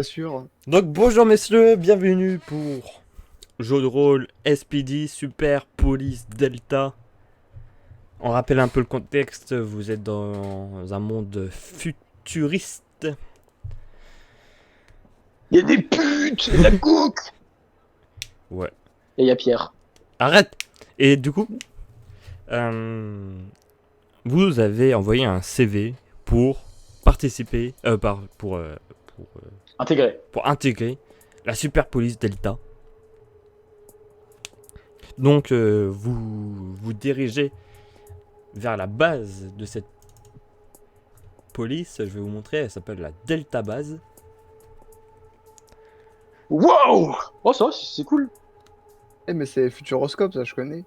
pas sûr. Donc bonjour messieurs, bienvenue pour jeu de rôle SPD Super Police Delta. On rappelle un peu le contexte, vous êtes dans un monde futuriste. Il y a des putes et de la coke. Ouais. Et il y a Pierre. Arrête. Et du coup, vous avez envoyé un CV pour participer, Intégré. pour intégrer la Super Police Delta. Donc vous vous dirigez vers la base de cette police. Je vais vous montrer, elle s'appelle la Delta Base. Wow. Oh ça, c'est cool. Eh, mais c'est Futuroscope, ça, je connais.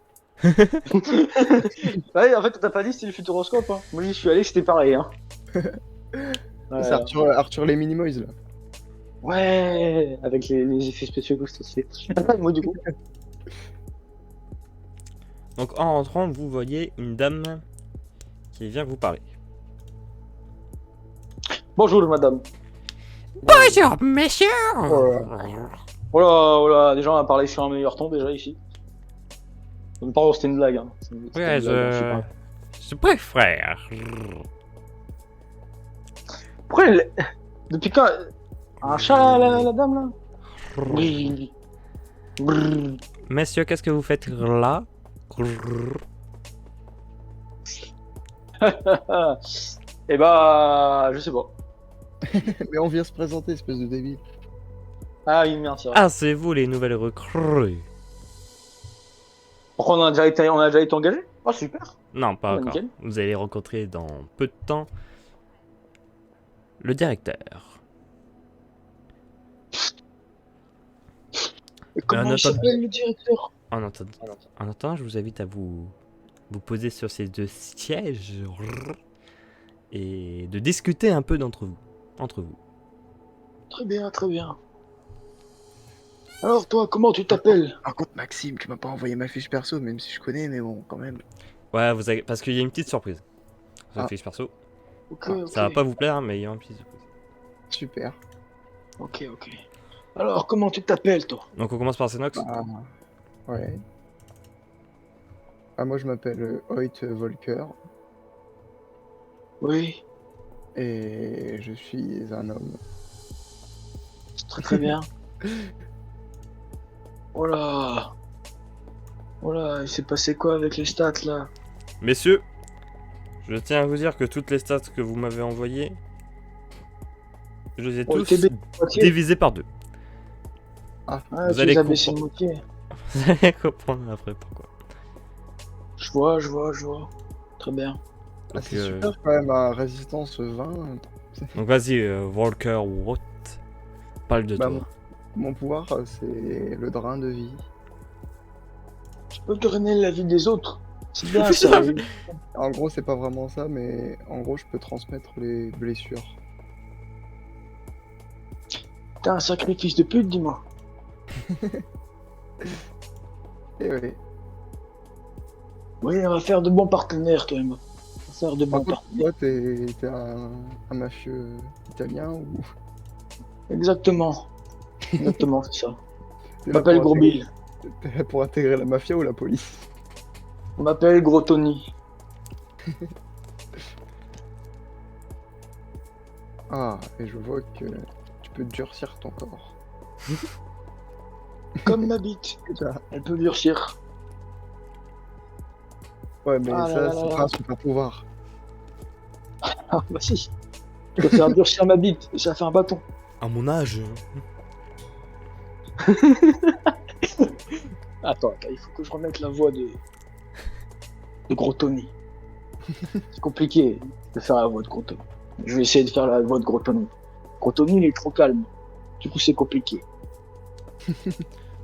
Ouais, en fait, t'as pas dit c'était le futuroscope. Hein. Moi, j'y suis allé, c'était pareil. Hein. C'est Arthur les Minimoys, là. Ouais, avec les effets spéciaux que c'est. Moi, du coup. Donc en rentrant, vous voyez une dame qui vient vous parler. Bonjour, madame. Bonjour, messieurs. Oh là, déjà, on a parlé sur un meilleur ton, déjà, ici. Pardon, c'était une blague. Hein. C'était Ouais, une blague, hein, sais pas. je préfère. Pourquoi depuis quand. Un chat, la dame, là. Brrr. Brrr. Messieurs, qu'est-ce que vous faites là? Eh bah, je sais pas. Mais on vient se présenter, espèce de débile. Ah oui, merde, c'est vrai. Ah, c'est vous les nouvelles recrues. Pourquoi on a déjà été engagé? Oh, super. Non, pas Bah, encore. nickel. Vous allez rencontrer dans peu de temps le directeur. Et comment en il attendant- s'appelle le directeur? En attendant, je vous invite à vous poser sur ces deux sièges et de discuter un peu entre vous. Très bien, très bien. Alors toi, comment tu t'appelles? Par contre, Maxime, tu m'as pas envoyé ma fiche perso, même si je connais, mais bon, quand même. Ouais, parce qu'il y a une petite surprise. Sur la Ah. fiche perso. Ok, Ah, ok. Ça va pas vous plaire, mais il y a une petite surprise. Super. Ok, ok. Alors, comment tu t'appelles, toi? Donc on commence par Senox. Bah, ouais. Ah, moi, je m'appelle Hoyt Volker, Oui, et je suis un homme. c'est très très bien. Oh là. Oh là, il s'est passé quoi avec les stats, là? Messieurs, je tiens à vous dire que toutes les stats que vous m'avez envoyées, je les ai Oh, tous TB, moitié. divisés par deux. Ah, Vous tu allez les as baissés de comprendre. moitié. Vous allez comprendre après pourquoi. Je vois. Très bien. Ah, Donc, c'est super quand même, à résistance 20. donc vas-y, Volker Watt, parle de Bah, toi. mon pouvoir, c'est le drain de vie. Tu peux drainer la vie des autres. C'est bien ça. En gros, c'est pas vraiment ça, mais en gros, je peux transmettre les blessures. T'es un sacrifice de pute, dis-moi. Et oui. Oui, on va faire de bons partenaires, toi et moi. On va faire de Par bons contre, partenaires. toi, t'es un mafieux italien ou Exactement. Exactement, c'est ça. t'es On là m'appelle pour Gros intégrer- Bill. t'es là pour intégrer la mafia ou la police? On m'appelle Gros Tony. Ah, et je vois que tu peux durcir ton corps. Comme ma bite. Putain. Elle peut durcir. Ouais, mais Ah là ça, là c'est là pas là. un super pouvoir. Ah, bah si. Je peux faire durcir ma bite. Et ça fait un bâton. À mon âge. Attends, il faut que je remette la voix de Gros Tony. C'est compliqué de faire la voix de Gros Tony. Je vais essayer de faire la voix de Gros Tony. Gros Tony, il est trop calme. Du coup, c'est compliqué.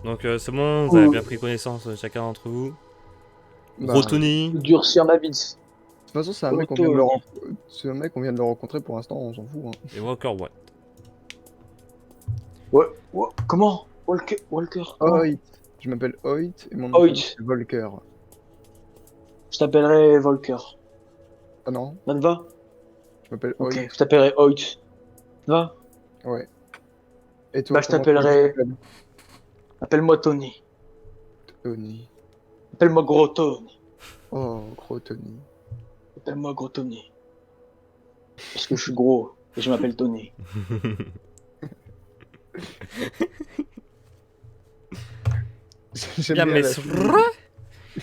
Donc c'est bon, vous avez bien pris connaissance chacun d'entre vous. Bah, Rotoni. Durcir ma bite. de toute façon, c'est un mec, on vient de Auto, c'est un mec, on vient de le rencontrer pour l'instant, on s'en fout. Hein. Et Walker Watt. Ouais. Comment Walker comment Hoyt. Je m'appelle Hoyt et mon nom de Hoyt. famille, c'est Volker. Je t'appellerai Volker. Ah non, Ça te va? je m'appelle Ok, Hoyt. je t'appellerai Hoyt. Ça te va? Ouais. Et toi, je comment t'appellerai. tu t'appelles? Appelle-moi Tony. Tony. Appelle-moi Gros Tony. Oh, gros Tony. Appelle-moi Gros Tony. Parce que je suis gros et je m'appelle Tony. J'aime Bien, bien mais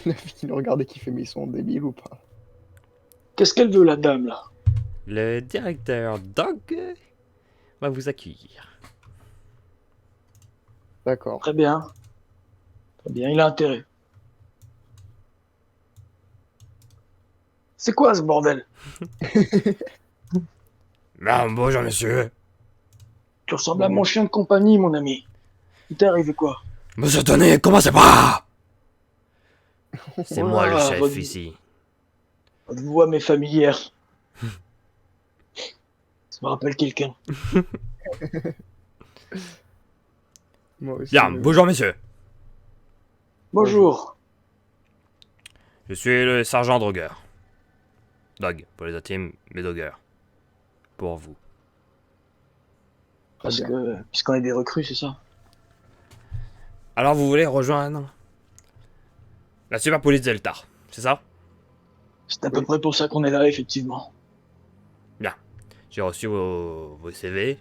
la fille qui nous regarde et qui fait mais ils sont débiles ou pas? Qu'est-ce qu'elle veut, la dame, là? le directeur Dog va vous accueillir. D'accord. Très bien. Très bien, il a intérêt. C'est quoi ce bordel? Bien, bonjour monsieur. Tu ressembles à mon chien de compagnie, mon ami. Il t'est arrivé quoi? Monsieur Tony, commencez pas. C'est moi le Voilà, chef ici. votre voix m'est familière. Ça me rappelle quelqu'un. Moi aussi. Bien, mais bonjour monsieur. Bonjour. Je suis le sergent Droger. Dog pour les intimes, mais Dogger pour vous. Très bien. Puisqu'on est des recrues, c'est ça? Alors vous voulez rejoindre la super police Delta, c'est ça? C'est à peu Oui. près pour ça qu'on est là, effectivement. J'ai reçu vos CV.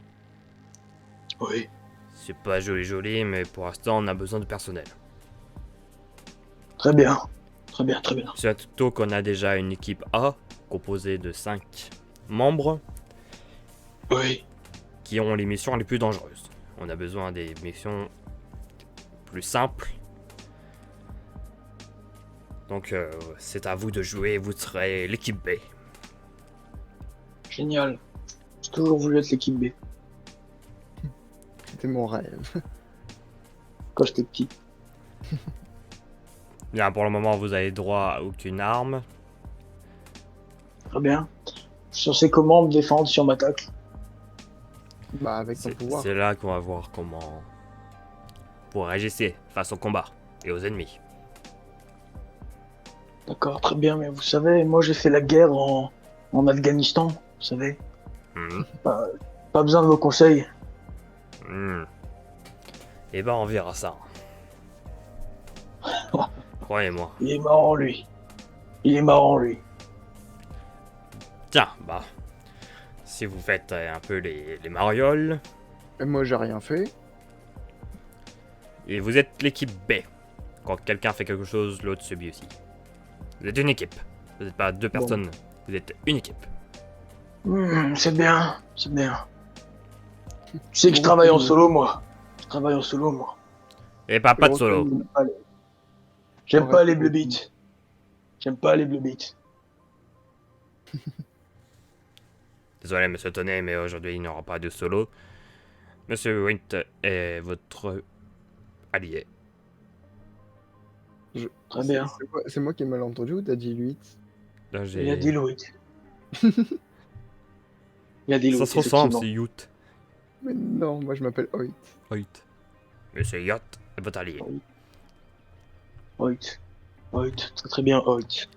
Oui. C'est pas joli, mais pour l'instant on a besoin de personnel. Très bien. Très bien, très bien. Surtout qu'on a déjà une équipe A composée de 5 membres Oui. qui ont les missions les plus dangereuses. On a besoin des missions plus simples. Donc c'est à vous de jouer, vous serez l'équipe B. Génial. J'ai toujours voulu être l'équipe B. C'était mon rêve. Quand j'étais petit. Bien, pour le moment vous avez droit à aucune arme. Très bien. Je suis censé comment me défendre si on m'attaque? Bah, avec ton pouvoir. C'est là qu'on va voir comment vous réagissez face au combat et aux ennemis. D'accord, très bien, mais vous savez, moi j'ai fait la guerre en Afghanistan, vous savez. Mhm. Pas besoin de vos conseils. Et ben on verra ça. Croyez-moi. Il est marrant, lui. Il est marrant, lui. Tiens, bah. Si vous faites un peu les marioles, Et moi, j'ai rien fait. et vous êtes l'équipe B. Quand quelqu'un fait quelque chose, l'autre subit aussi. Vous êtes une équipe. Vous n'êtes pas deux personnes. Vous êtes une équipe. C'est bien, c'est bien. Tu sais que je travaille en solo, moi. Je travaille en solo, moi. Et pas de solo. J'aime pas les bleu beats. J'aime pas les bleu beats. Désolé, monsieur Tonnet, mais aujourd'hui il n'y aura pas de solo. Monsieur Wint est votre allié. Très bien. C'est moi qui ai mal entendu ou t'as dit 8? Là, Il a dit Louis. Il a dit Louis. ça se ressemble, effectivement. c'est Yout. Mais non, moi je m'appelle Hoyt. Hoyt. Monsieur Yacht est votre allié. Hoyt. Hoyt. Très très bien, Hoyt.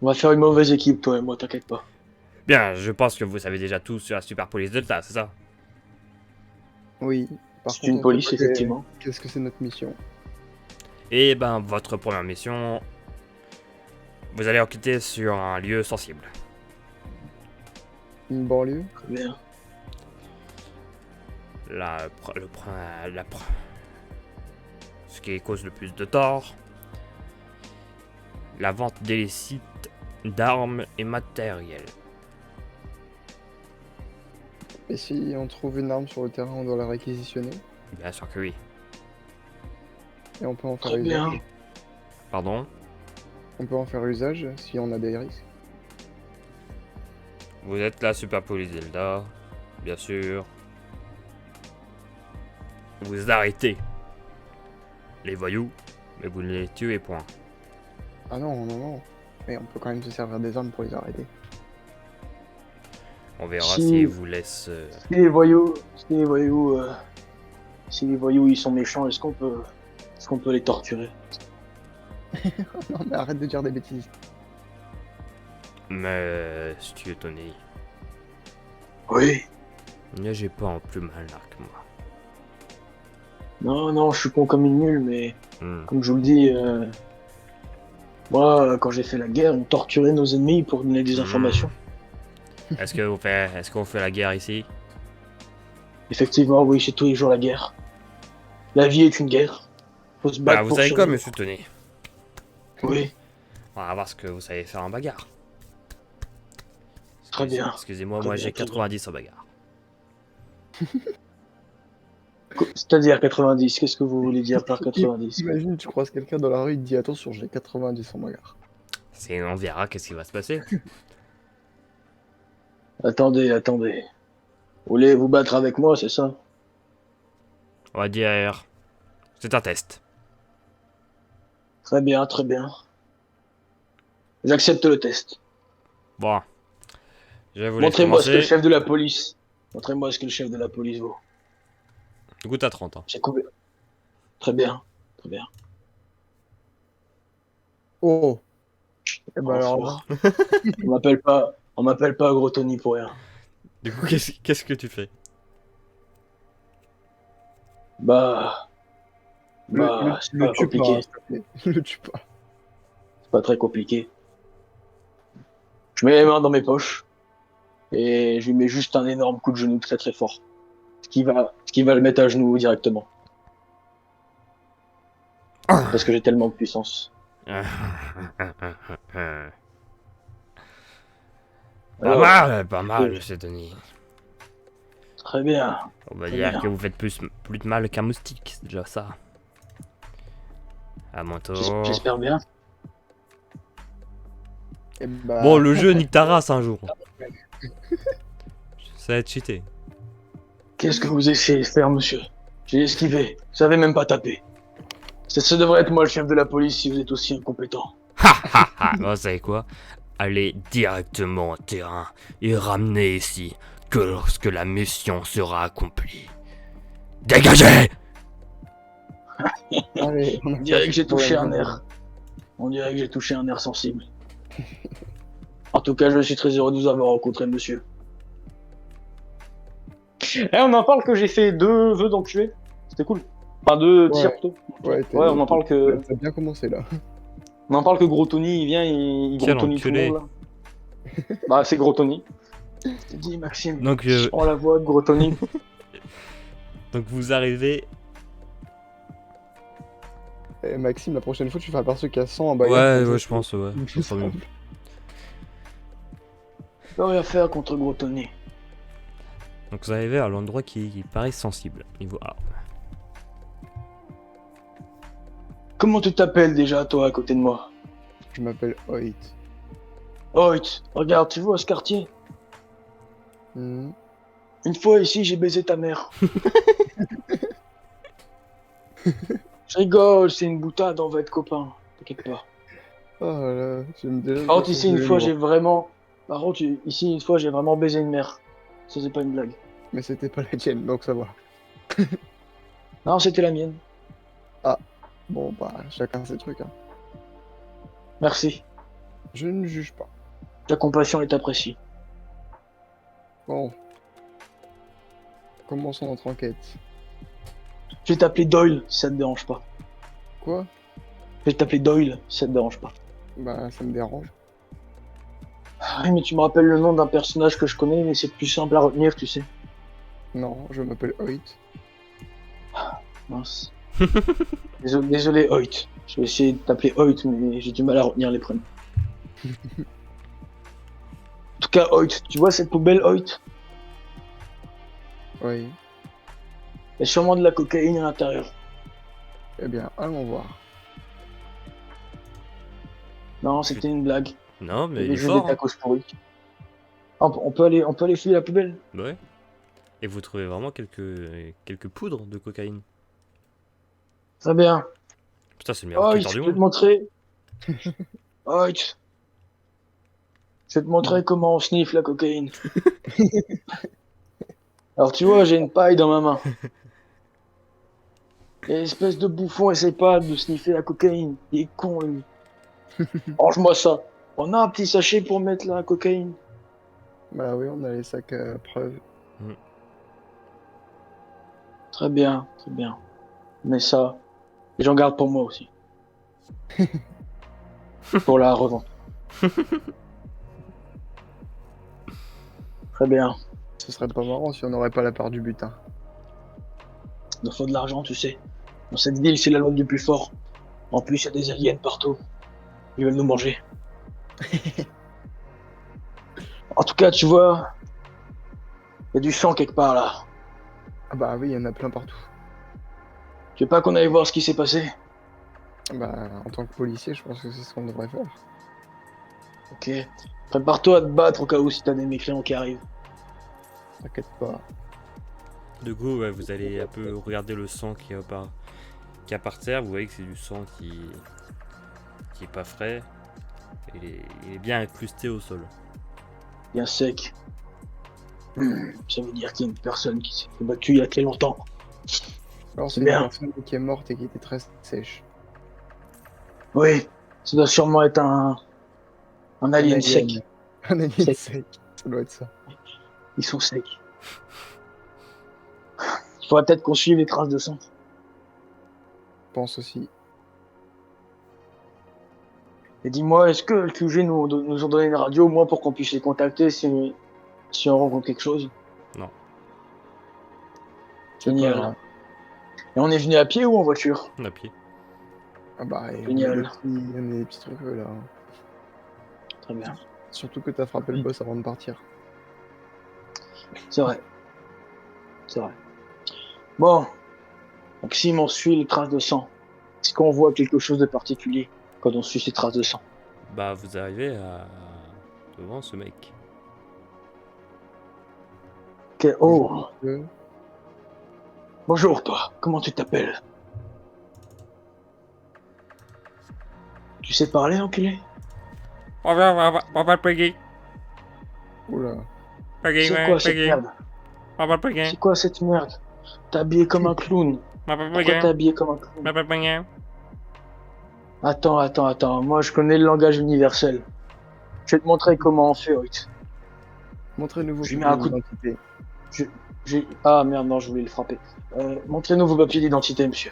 On va faire une mauvaise équipe, toi et moi, t'inquiète pas. Bien, je pense que vous savez déjà tout sur la Super Police Delta, c'est ça? Oui. Par C'est contre, une on police, sait pas effectivement. Qu'est-ce que c'est notre mission? Et ben, votre première mission, vous allez enquêter sur un lieu sensible. Une banlieue? Très bien. Ce qui cause le plus de tort, la vente illicite d'armes et matériel. Et si on trouve une arme sur le terrain, on doit la réquisitionner? Bien sûr que oui. Et on peut en faire Très usage? bien. Pardon? On peut en faire usage si on a des risques? Vous êtes la Super Police Delta, bien sûr. Vous arrêtez les voyous, mais vous ne les tuez point. Ah non, non, non. Mais on peut quand même se servir des armes pour les arrêter. On verra Si- s'ils vous laissent... Si les voyous ils sont méchants, est-ce qu'on peut les torturer? Non, mais arrête de dire des bêtises. Monsieur Tony, Oui. ne j'ai pas en plus malin que moi. Non, non, je suis con comme une mule, mais Hmm. comme je vous le dis, moi, quand j'ai fait la guerre, on torturait nos ennemis pour donner des informations. Est-ce qu'on fait la guerre ici? Effectivement, oui, c'est tous les jours la guerre. La vie est une guerre. Faut se Bah, battre vous pour savez quoi, survivre. monsieur Tony? Oui, On va voir ce que vous savez faire en bagarre. très bien. Excusez-moi, Très moi bien, j'ai très bien. 90 en bagarre. C'est-à-dire 90, qu'est-ce que vous voulez dire par 90? Imagine, tu croises quelqu'un dans la rue, il te dit attention, j'ai 90 en bagarre. On verra qu'est-ce qui va se passer. Attendez, attendez. Vous voulez vous battre avec moi, c'est ça? On va dire... C'est un test. Très bien, très bien. J'accepte le test. Bon, je vous laisse Montrez-moi ce que le commencer. chef de la police. Montrez-moi ce que le chef de la police vaut. Du coup, t'as 30 ans. J'ai combien? Très bien, très bien. Oh. Eh ben Oh, alors là, fort. On m'appelle pas Gros Tony pour rien. Du coup, qu'est-ce que tu fais? Bah, c'est le pas tue pas, compliqué. hein, s'il te plaît. Le tue pas. C'est pas très compliqué. Je mets les mains dans mes poches et je lui mets juste un énorme coup de genou très très fort. Ce qui va le mettre à genoux directement. Parce que j'ai tellement de puissance. Alors, Pas mal, monsieur Tony. très bien, On va très dire bien. que vous faites plus de mal qu'un moustique, c'est déjà ça. À mon tour. J'espère bien. Eh bah, Bon, le jeu nique ta race un jour. Ça va être cheaté. Qu'est-ce que vous essayez de faire, monsieur? J'ai esquivé. Vous savez même pas taper. Ça devrait être moi le chef de la police si vous êtes aussi incompétent. Ha ha ha. Bon, vous savez quoi? Allez directement au terrain et ramenez ici que lorsque la mission sera accomplie. Dégagez! allez, on a On dirait pas que j'ai de problème, touché un on a- nerf. On dirait que j'ai touché un nerf sensible. En tout cas, je suis très heureux de vous avoir rencontré, monsieur. On en parle que j'ai fait 2 vœux d'enculé. C'était cool. Enfin, 2 tirs plutôt. Ouais, Ouais, on en parle que. T'as bien commencé là. On en parle que Gros Tony, il vient, il Quel Gros Tony tout le enculé. monde là. Bah, c'est Gros Tony. Je t'ai dit, Maxime. Donc, Oh la voix de Gros Tony. vous arrivez. Eh, Maxime, la prochaine fois, tu fais un perso qui a 100 en bagarre. comme ça, je pense, ouais. c'est- Ça sera mieux. Je peux rien faire contre Gros Tony. Donc vous arrivez à l'endroit qui paraît sensible, niveau A. Comment tu t'appelles déjà, toi, à côté de moi? Je m'appelle Hoyt. Hoyt, regarde, tu vois ce quartier? Hmm. Une fois ici, j'ai baisé ta mère. Je rigole, c'est une boutade, on va être copains. T'inquiète pas. Oh là là, j'aime déjà. Par contre, ici, une fois, j'ai. j'ai vraiment. Par contre, ici, une fois, j'ai vraiment baisé une mère. Ça, c'est pas une blague. Mais c'était pas la tienne, donc ça va. Non, c'était la mienne. Bon, bah, chacun ses trucs, hein. Merci. Je ne juge pas. Ta compassion est appréciée. Bon. Commençons notre enquête. Je vais t'appeler Doyle, si ça te dérange pas. Quoi? Je vais t'appeler Doyle, si ça te dérange pas. Bah, ça me dérange. Ah oui, mais tu me rappelles le nom d'un personnage que je connais, mais c'est plus simple à retenir, tu sais. Non, je m'appelle Hoyt. Mince. Désolé, Hoyt. Je vais essayer de t'appeler Hoyt, mais j'ai du mal à retenir les prénoms. En tout cas, Hoyt, tu vois cette poubelle, Hoyt? Oui. Il y a sûrement de la cocaïne à l'intérieur. Eh bien, allons voir. Non, c'était une blague. Non, mais il Des est jeux fort. des tacos pourris. Ah, on peut aller fouiller la poubelle. Ouais. Et vous trouvez vraiment quelques poudres de cocaïne. Très bien. Putain, c'est le meilleur Hoyt, tuteur je du vais te monde. montrer. Hoyt. Je vais te montrer comment on sniffe la cocaïne. Alors tu vois, j'ai une paille dans ma main. Et espèce de bouffon essaie pas de sniffer la cocaïne. Il est con, lui. Range-moi ça. On a un petit sachet pour mettre la cocaïne. Bah oui, on a les sacs à preuve. Très bien, très bien. Mais ça, j'en garde pour moi aussi. Pour la revente. Très bien. Ce serait pas marrant si on n'aurait pas la part du butin. Il nous faut de l'argent, tu sais. Dans cette ville, c'est la loi du plus fort. En plus, il y a des aliens partout. Ils veulent nous manger. En tout cas, tu vois, il y a du sang quelque part là. Ah bah oui, il y en a plein partout. Tu veux pas qu'on aille voir ce qui s'est passé? Bah, en tant que policier, je pense que c'est ce qu'on devrait faire. Ok. Prépare-toi à te battre au cas où si t'as des mécréants qui arrivent. T'inquiète pas. Du coup, ouais, vous allez un peu regarder le sang qui est par terre. Vous voyez que c'est du sang qui est pas frais. Il est bien incrusté au sol. Bien sec. Ça veut dire qu'il y a une personne qui s'est fait battue il y a très longtemps. Alors, C'est c'est une bien. personne qui est morte et qui était très sèche. Oui, ça doit sûrement être un alien sec. Un alien Sec. sec. Ça doit être ça. Ils sont secs. Il faudrait peut-être qu'on suive les traces de sang. Je pense aussi. Et dis-moi, est-ce que le QG nous ont donné une radio, au moins pour qu'on puisse les contacter si on rencontre quelque chose? Non. C'est pas Génial. grave. Et on est venu à pied ou en voiture? On a pied. Ah bah, Génial. il y a des petits trucs là. Très bien. Surtout que t'as frappé le boss avant de partir. C'est vrai. C'est vrai. Bon. Donc si on suit les traces de sang, est-ce qu'on voit quelque chose de particulier quand on suit ces traces de sang? Bah, vous arrivez devant ce mec. Oh, Euh, bonjour toi, comment tu t'appelles? Tu sais parler, enculé? On va payer. Oula. C'est quoi cette merde? On va payer. C'est quoi cette merde? T'es habillé comme un clown. Pourquoi t'es habillé comme un clown? Attends. Moi, je connais le langage universel. Je vais te montrer comment on fait, Hoyt. Montrez-nous vos Je lui papiers mets un coup de- d'identité. Ah merde, non, je voulais le frapper. Montrez-nous vos papiers d'identité, monsieur.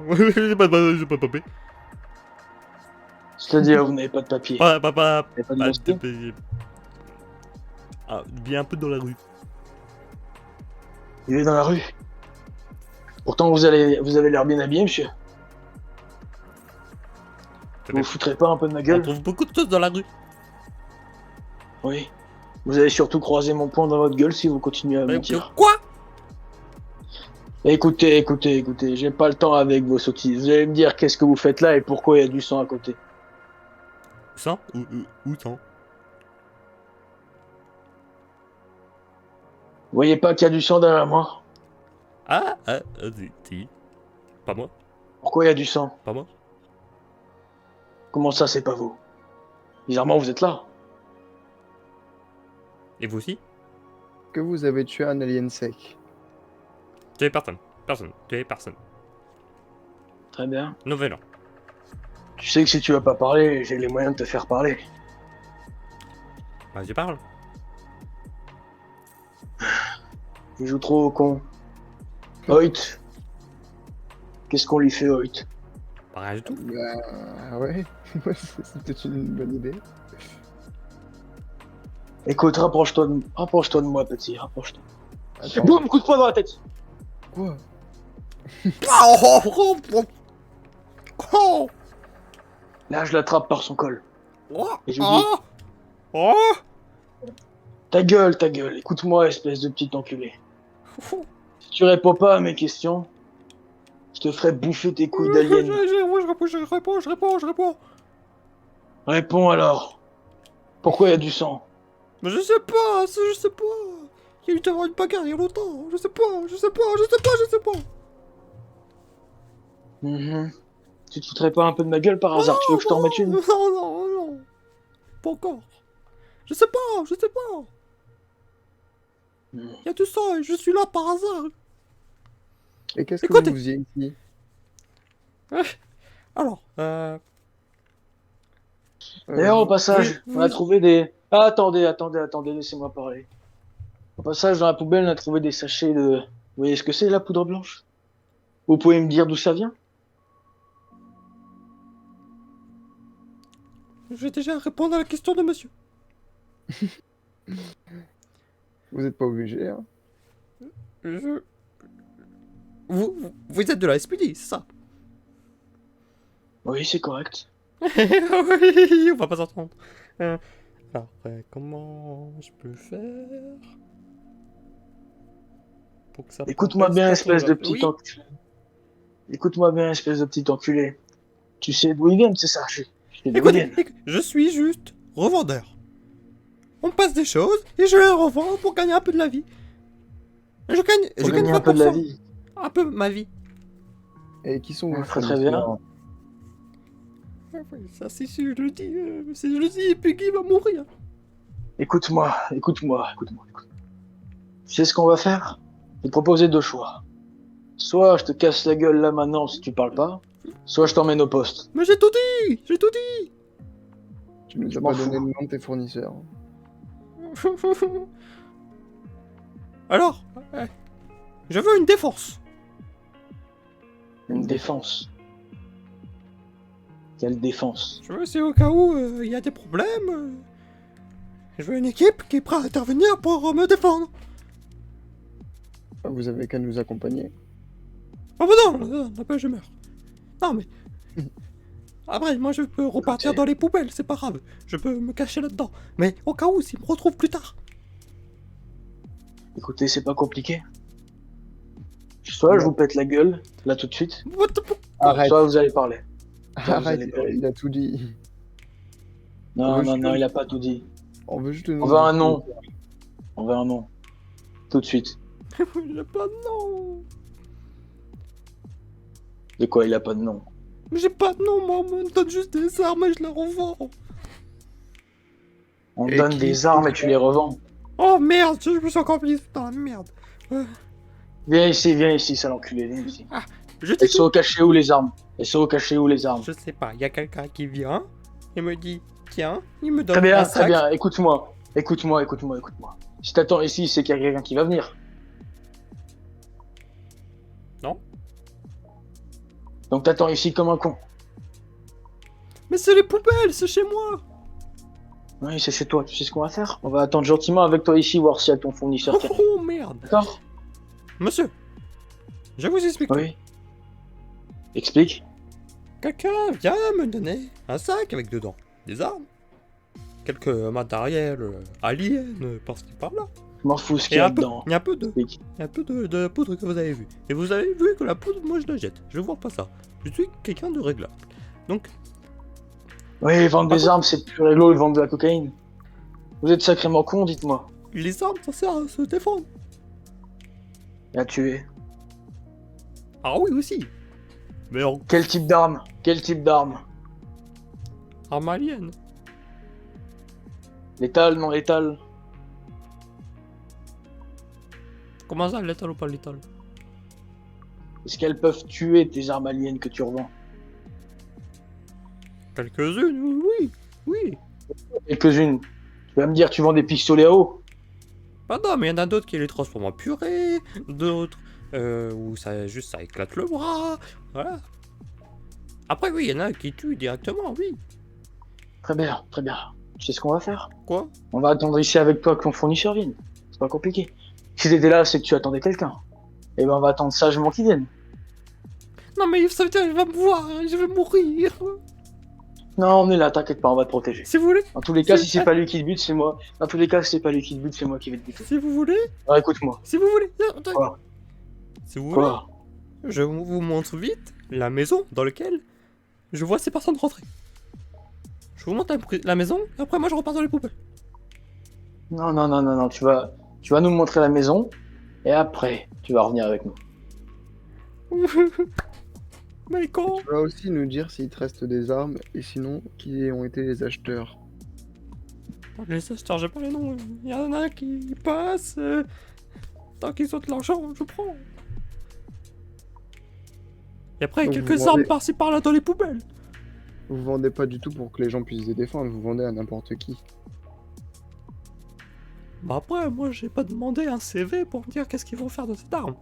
J'ai pas de papier. C'est-à-dire, vous n'avez pas de papier. Vous Pas n'avez pas de d'identité? papier. Ah, viens un peu dans la rue. Il est dans la rue. Pourtant, vous avez l'air bien habillé, monsieur. Vous vous foutrez pas un peu de ma On gueule? trouve beaucoup de choses dans la rue. Oui. Vous allez surtout croiser mon poing dans votre gueule si vous continuez à mentir. Quoi? Écoutez, j'ai pas le temps avec vos sottises. Vous allez me dire qu'est-ce que vous faites là et pourquoi il y a du sang à côté. Sans ou sans? Vous voyez pas qu'il y a du sang derrière moi? Si. Pas moi, Pourquoi il y a du sang? pas moi. Comment ça, c'est pas vous? Bizarrement, vous êtes là. Et vous aussi? Que vous avez tué un alien sec. Tu es personne. Tu es personne. Très bien. Nouvel an. Tu sais que si tu vas pas parler, j'ai les moyens de te faire parler. Bah, je parle. Il joue trop au con. Hoyt. Qu'est-ce qu'on lui fait, Hoyt? Pas rien du tout. Bah ouais, c'est peut-être une bonne idée. Écoute, rapproche-toi de moi, petit, rapproche-toi. Attends, Boum, coup de poing dans la tête. quoi? Là, je l'attrape par son col. Et je lui dis, Oh. ta gueule, écoute-moi, espèce de petit enculé. Si tu réponds pas à mes questions, je te ferai bouffer tes couilles d'alien. Je réponds. Réponds alors. Pourquoi il y a du sang? Mais je sais pas. Il y a eu tellement une bagarre il y a longtemps. Je sais pas. Tu te foutrais pas un peu de ma gueule par hasard? Tu veux que je t'en remette une? Non. Pas encore. Je sais pas. Il y a du sang et je suis là par hasard. Et qu'est-ce que Écoutez. vous faisiez ici? Alors, D'ailleurs, au passage, vous- on a trouvé des... Ah, attendez, laissez-moi parler. Au passage, dans la poubelle, on a trouvé des sachets de... Vous voyez ce que c'est, la poudre blanche? Vous pouvez me dire d'où ça vient? Je vais déjà répondre à la question de monsieur. Vous n'êtes pas obligé, hein. Je... Vous êtes de la SPD, c'est ça? Oui, c'est correct. Oui, on va pas s'entendre. Alors, comment je peux faire pour que ça Écoute-moi progresse bien, pas espèce trop de vite? petit Oui. enculé. Écoute-moi bien, espèce de petit enculé. Tu sais d'où ils viennent, c'est ça? Je sais d'où ils Écoutez, viennent. je suis juste revendeur. On me passe des choses et je les revends pour gagner un peu de la vie. Je Pour gagne gagner un peu de la 20%. vie. Un peu ma vie. Et qui sont vos Très très fournisseurs? Ouais, ça, si je le dis, si je le dis, Peggy va mourir. Écoute-moi. Tu sais ce qu'on va faire? Je vais te proposer deux choix. Soit je te casse la gueule là maintenant si tu parles pas, soit je t'emmène au poste. Mais j'ai tout dit, j'ai tout dit. Tu nous Je as m'en pas donné fous. le nom de tes fournisseurs. Alors, je veux une défense. Une défense. Quelle défense? Je veux, c'est au cas où il y a des problèmes. Je veux une équipe qui est prête à intervenir pour me défendre. Vous avez qu'à nous accompagner. Oh bah non, après je meurs. Non mais... Après, moi je peux repartir dans les poubelles, c'est pas grave. Je peux me cacher là-dedans. Mais au cas où, s'ils me retrouvent plus tard. Écoutez, c'est pas compliqué. Soit je vous pète la gueule, là tout de suite, What the fuck? Arrête, soit vous allez parler. arrête, allez parler. il a tout dit. Non, veut juste il a pas tout dit. On veut juste le nom On de veut vos un nom. fournisseurs. On veut un nom. Tout de suite. J'ai pas de nom. De quoi il a pas de nom? Mais j'ai pas de nom, moi, on me donne juste des armes et je les revends. On te Et donne qui- des armes et tu les revends. Oh merde, je me suis encore mis dans la merde. Viens ici, sale enculé, viens ici. Je Elles dis sont tout. cachées où les armes? Elles sont cachées où les armes? Je sais pas, il y a quelqu'un qui vient et me dit, tiens, il me donne Très bien, un très sac. bien. Écoute-moi. Si t'attends ici, c'est qu'il y a quelqu'un qui va venir. Non. Donc t'attends ici comme un con. Mais c'est les poubelles, c'est chez moi. Oui, c'est chez toi. Tu sais ce qu'on va faire? On va attendre gentiment avec toi ici, voir s'il y a ton fournisseur qui arrive. Oh merde. D'accord? Monsieur, je vous explique. Oui. Explique. Quelqu'un vient me donner un sac avec dedans des armes, quelques matériels aliens par-ci par-là. Je m'en fous ce qu'il Et y a un peu, dedans. il y a un peu de, Explique. il y a un peu de poudre que vous avez vu. Et vous avez vu que la poudre, moi je la jette. Je vois pas ça. Je suis quelqu'un de réglable. Donc, Oui, vendre Par des contre- armes, c'est plus réglo que vendre de la cocaïne. Vous êtes sacrément con, dites-moi. les armes, ça sert à se défendre. Et à tuer. Ah oui aussi. Mais en Quel type d'arme? Quel type d'arme? arme alien. Létal, non létal? Comment ça, létal ou pas létal? Est-ce qu'elles peuvent tuer tes armes aliens que tu revends? Quelques-unes, oui. Oui. Quelques-unes. Tu vas me dire, tu vends des pistolets à eau? Bah non, mais il y en a d'autres qui les transforment en purée, d'autres où ça juste ça éclate le bras, voilà. Après oui, il y en a qui tuent directement, oui. Très bien, très bien. Tu sais ce qu'on va faire? Quoi? On va attendre ici avec toi que ton fournisseur vienne. C'est pas compliqué. Si t'étais là, c'est que tu attendais quelqu'un. Et ben on va attendre sagement qu'il vienne. Non mais ça veut dire qu'il va me voir, je vais mourir. Non, on est là, t'inquiète pas, on va te protéger. Si vous voulez, Dans tous les cas, C'est- si c'est pas lui qui te bute, c'est moi. Dans tous les cas, si c'est pas lui qui te bute, c'est moi qui vais te buter. si vous voulez, Alors écoute-moi. si vous voulez. Attends. Quoi? Si vous voulez, Quoi? je vous montre vite la maison dans laquelle je vois ces personnes rentrer. Je vous montre la maison, et après moi je repars dans les poubelles. Non, tu vas nous montrer la maison, et après, tu vas revenir avec nous. Mais quand? Tu vas aussi nous dire s'il te reste des armes et sinon qui ont été les acheteurs. Les acheteurs, j'ai pas les noms. Il y en a qui passent. Tant qu'ils ont de l'argent, je prends. Et après, Donc, quelques vous armes vendez- par-ci par-là dans les poubelles. Vous vendez pas du tout pour que les gens puissent les défendre, vous vendez à n'importe qui. Bah après, moi j'ai pas demandé un CV pour me dire qu'est-ce qu'ils vont faire de cette arme.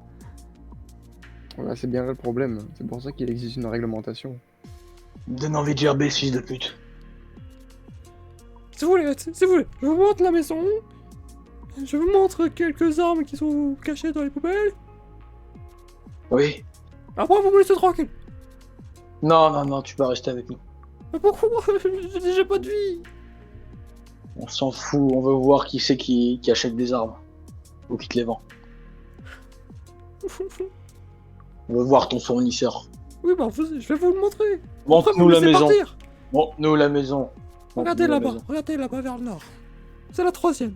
Voilà, c'est bien là le problème. C'est pour ça qu'il existe une réglementation. Il me donne envie de gerber, fils de pute. Si vous voulez, si vous voulez, je vous montre la maison. Je vous montre quelques armes qui sont cachées dans les poubelles. Oui. Après, vous me laissez tranquille. Non, non, non, tu vas rester avec nous. Mais pourquoi? J'ai déjà pas de vie. On s'en fout, on veut voir qui c'est qui achète des armes. Ou qui te les vend. On veut voir ton fournisseur. Oui, bah, je vais vous le montrer. Après, Montre-nous vous me la laissez maison. partir. Montre-nous la maison. Regardez Montre-nous la là-bas, regardez là-bas vers le nord. C'est la 3e.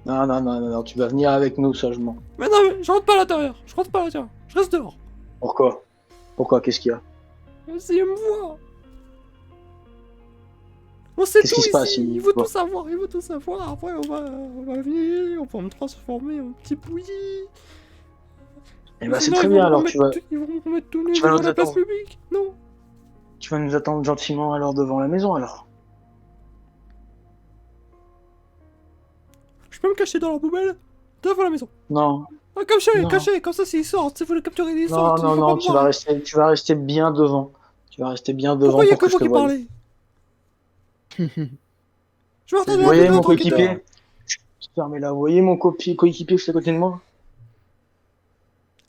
Non, non, non, non, non, tu vas venir avec nous sagement. Mais non, mais je rentre pas à l'intérieur. Je rentre pas à l'intérieur. Je reste dehors. Pourquoi? Pourquoi? Qu'est-ce qu'il y a? S'il me voit. On sait Qu'est-ce tout qui se ici. passe, Il veut voit tout savoir. Il veut tout savoir. Après, on va venir. On va me transformer en petit bouilli. Eh ben c'est Sinon, très ils bien, vont alors me tu vas, mettre- Ils vont me mettre tout nu tu vas devant nous la place attendre. publique. Non. tu vas nous attendre gentiment alors devant la maison alors. Je peux me cacher dans la poubelle devant la maison. Non, Ah, caché, Non. caché. Comme ça, s'ils sortent, si vous les capturez, ils non, sortent. non, ils vont non, pas me voir. tu vas rester bien devant. Tu vas rester bien devant Pourquoi il y a pour que que je moi te qui voie. parlais? Je vais C'est retourner Vous la voyez poubelle mon tranquille. coéquipier? Fermez-la, vous voyez mon coéquipier juste à côté de moi?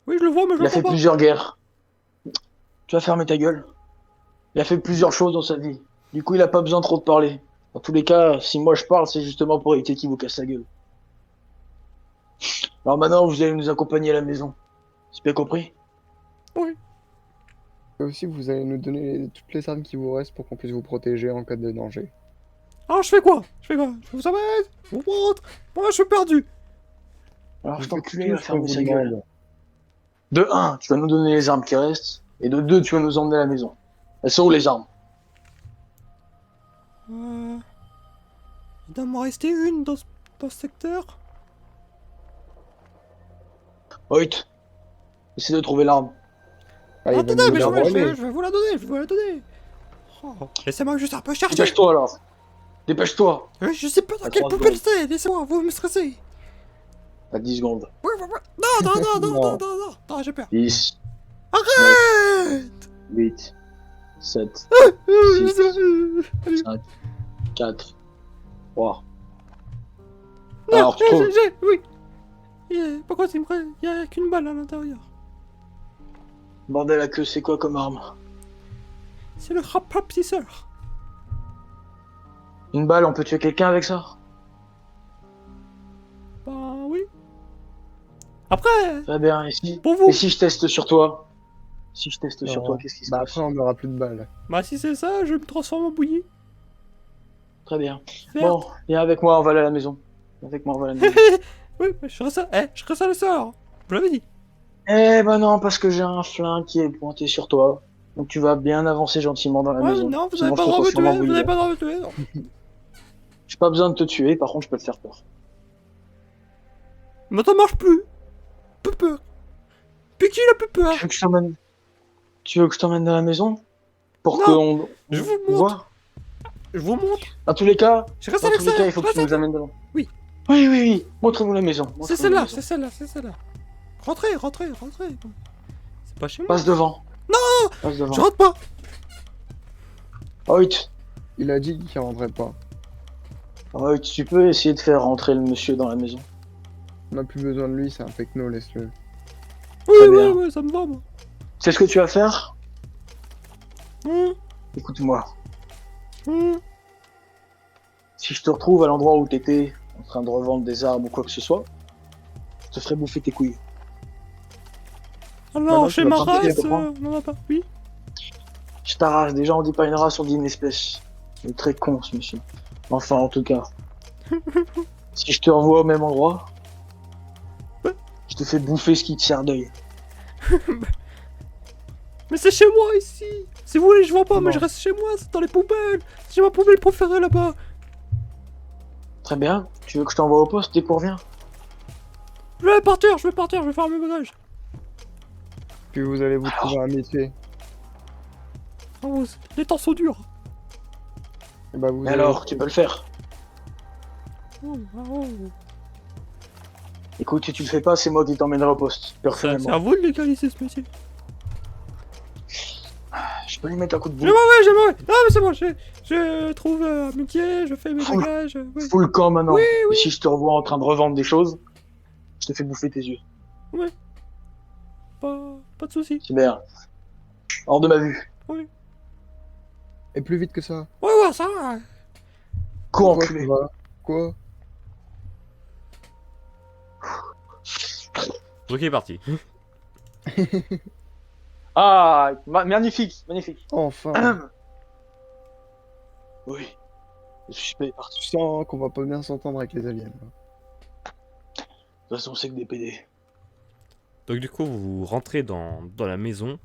Oui, je le vois, mais je Il a fait l'entends pas. plusieurs guerres. Tu vas fermer ta gueule. Il a fait plusieurs choses dans sa vie. Du coup, il a pas besoin trop de parler. Dans tous les cas, si moi je parle, c'est justement pour éviter qu'il vous casse la gueule. Alors maintenant, vous allez nous accompagner à la maison. C'est bien compris? Et aussi, vous allez nous donner toutes les armes qui vous restent pour qu'on puisse vous protéger en cas de danger. Alors, je fais quoi? Je vous amène. Je vous montre. Moi, je suis perdu. Alors, je Vous faites t'enculé, tout il va ce qu'on fermer vous sa gueule. demande. De 1, tu vas nous donner les armes qui restent. Et de 2, tu vas nous emmener à la maison. Elles sont où les armes? Il doit m'en rester une dans ce secteur. Hoyt, essaie de trouver l'arme. Ah, il va Attendez, nous mais la voler. je vais vous la donner. Je vais vous la donner. Oh, laissez-moi juste un peu chercher. Dépêche-toi alors. Dépêche-toi. Je sais pas dans À quelle 3 poubelle secondes. c'est. Laissez-moi, vous me stressez. À 10 secondes. Ouais. Non, non, non, non, non, non, non. Non, j'ai peur. 10, Arrête. 8, 7, Je sais pas. Allez. 5, 4, 3. Non, Alors, tu trouves? oui. Pourquoi il y a qu'une balle à l'intérieur? Bordel à queue, c'est quoi comme arme? C'est le rapetisseur. Une balle, on peut tuer quelqu'un avec ça? Bah oui. Après, Très bien, pour vous. et si je teste sur toi? Si je teste sur Non. toi, qu'est-ce qui se Bah passe? après, on n'aura plus de balles. Bah si c'est ça, je me transforme en bouillie. Très bien. Merde. Bon, viens avec moi, on va aller à la maison. Viens avec moi, on va à la maison. Oui, mais je serai le sort. Vous l'avez dit. Eh ben non, parce que j'ai un flingue qui est pointé sur toi. Donc tu vas bien avancer gentiment dans la Ouais, maison. non, vous Sinon, n'avez pas je le te droit de me transforme en tuer. Vous bouillie. n'avez pas le droit de me tuer. Non. J'ai pas besoin de te tuer, par contre, je peux te faire peur. Mais ça marche plus. Plus peur. Puis qui a plus peur? Tu veux que je t'emmène Tu veux que je t'emmène dans la maison? Pour Non, qu'on je vous on montre. voit. Je vous montre. Dans tous les cas, Je reste dans avec tous les ça. cas, il faut que je tu reste nous amènes devant. Oui. Oui, oui, oui. Montre-nous la maison. C'est Montre-nous celle-là, la maison. c'est celle-là, c'est celle-là. Rentrez. C'est pas chez moi. Passe devant. Non. Passe devant. Je rentre pas. Hoyt. Il a dit qu'il rentrait pas. Hoyt, tu peux essayer de faire rentrer le monsieur dans la maison. On n'a plus besoin de lui, c'est un pecno, laisse-le. Oui, Très bien. oui, ça me va, moi. C'est ce que tu vas faire? Hum, Écoute-moi. hum. Si je te retrouve à l'endroit où t'étais, en train de revendre des armes ou quoi que ce soit, je te ferai bouffer tes couilles. Alors, Maintenant, chez tu vas ma pas race, payer, comprends on en a pas. Oui. Je t'arrache. Déjà, on dit pas une race, on dit une espèce. Il est très con, ce monsieur. Enfin, en tout cas. Si je te revois au même endroit, je te fais bouffer ce qui te sert d'œil. Mais c'est chez moi ici. Si vous voulez, je vois pas, mais Non. je reste chez moi, c'est dans les poubelles. J'ai ma poubelle préférée là-bas. Très bien. Tu veux que je t'envoie au poste dès qu'on revient? Je vais partir, je vais faire mes bagages. Puis vous allez vous trouver un métier. Oh, les temps sont durs. Et bah, vous Mais allez- alors, tu peux le faire. Oh, oh. Écoute, si tu le fais pas, c'est moi qui t'emmènerai au poste, C'est à personnellement. vous de légaliser ce métier. Je peux lui mettre un coup de Je boule. m'en vais, je m'en vais. Non, mais c'est bon, je trouve un métier, je fais mes Foule. bagages. Oui, Fous le camp maintenant. Oui, Et si je te revois en train de revendre des choses, je te fais bouffer tes yeux. pas de soucis. C'est bien. Hors de ma vue. Et plus vite que ça. Ouais, ça. Quoi, Quoi, enculé. ça va Quoi? Ok, parti. Ah, magnifique, magnifique. Enfin. Oui. Je suis payé parti. Je sens qu'on va pas bien s'entendre avec les aliens. Là. De toute façon, c'est que des PD. Donc du coup, vous rentrez dans la maison.